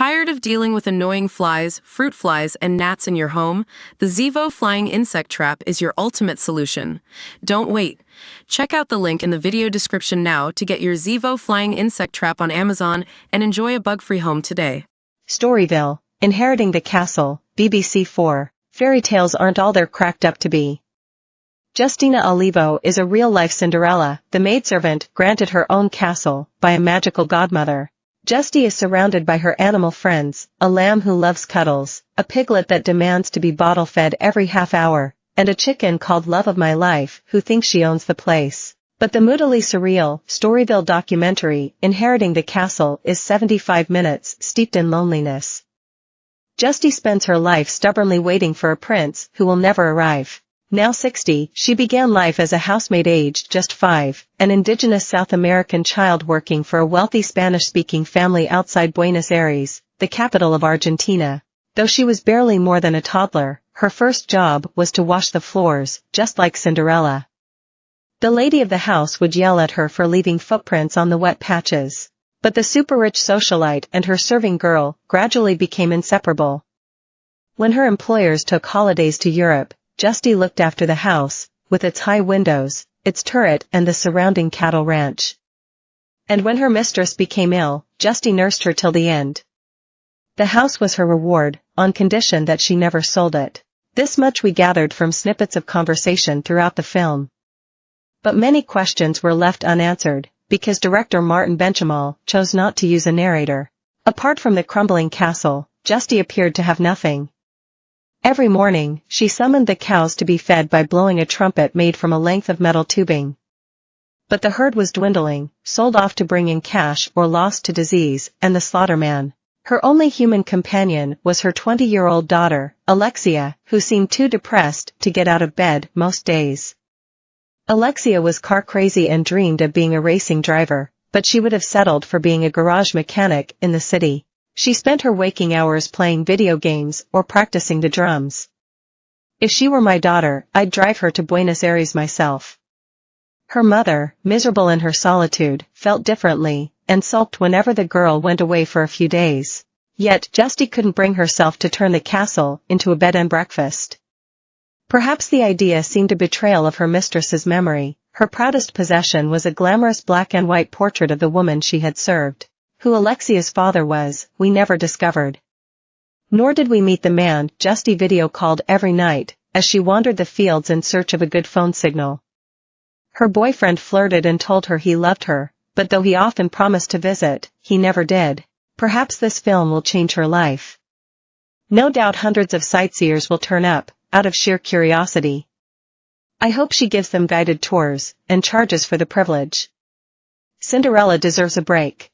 Tired of dealing with annoying flies, fruit flies, and gnats in your home? The Zevo Flying Insect Trap is your ultimate solution. Don't wait. Check out the link in the video description now to get your Zevo Flying Insect Trap on Amazon and enjoy a bug-free home today. Storyville, Inheriting the Castle, BBC4. Fairy tales aren't all they're cracked up to be. Justina Olivo is a real-life Cinderella, the maidservant granted her own castle by a magical godmother. Justy is surrounded by her animal friends, a lamb who loves cuddles, a piglet that demands to be bottle-fed every half hour, and a chicken called Love of My Life who thinks she owns the place. But the moodily surreal, Storyville documentary, Inheriting the Castle, is 75 minutes steeped in loneliness. Justy spends her life stubbornly waiting for a prince who will never arrive. Now 60, she began life as a housemaid aged just 5, an indigenous South American child working for a wealthy Spanish-speaking family outside Buenos Aires, the capital of Argentina. Though she was barely more than a toddler, her first job was to wash the floors, just like Cinderella. The lady of the house would yell at her for leaving footprints on the wet patches. But the super-rich socialite and her serving girl gradually became inseparable. When her employers took holidays to Europe, Justy looked after the house, with its high windows, its turret and the surrounding cattle ranch. And when her mistress became ill, Justy nursed her till the end. The house was her reward, on condition that she never sold it. This much we gathered from snippets of conversation throughout the film. But many questions were left unanswered, because director Martin Benchamal chose not to use a narrator. Apart from the crumbling castle, Justy appeared to have nothing. Every morning, she summoned the cows to be fed by blowing a trumpet made from a length of metal tubing. But the herd was dwindling, sold off to bring in cash or lost to disease and the slaughterman. Her only human companion was her 20-year-old daughter, Alexia, who seemed too depressed to get out of bed most days. Alexia was car crazy and dreamed of being a racing driver, but she would have settled for being a garage mechanic in the city. She spent her waking hours playing video games or practicing the drums. If she were my daughter, I'd drive her to Buenos Aires myself. Her mother, miserable in her solitude, felt differently, and sulked whenever the girl went away for a few days. Yet, Justy couldn't bring herself to turn the castle into a bed and breakfast. Perhaps the idea seemed a betrayal of her mistress's memory. Her proudest possession was a glamorous black and white portrait of the woman she had served. Who Alexia's father was, we never discovered. Nor did we meet the man Justy video called every night, as she wandered the fields in search of a good phone signal. Her boyfriend flirted and told her he loved her, but though he often promised to visit, he never did. Perhaps this film will change her life. No doubt hundreds of sightseers will turn up, out of sheer curiosity. I hope she gives them guided tours, and charges for the privilege. Cinderella deserves a break.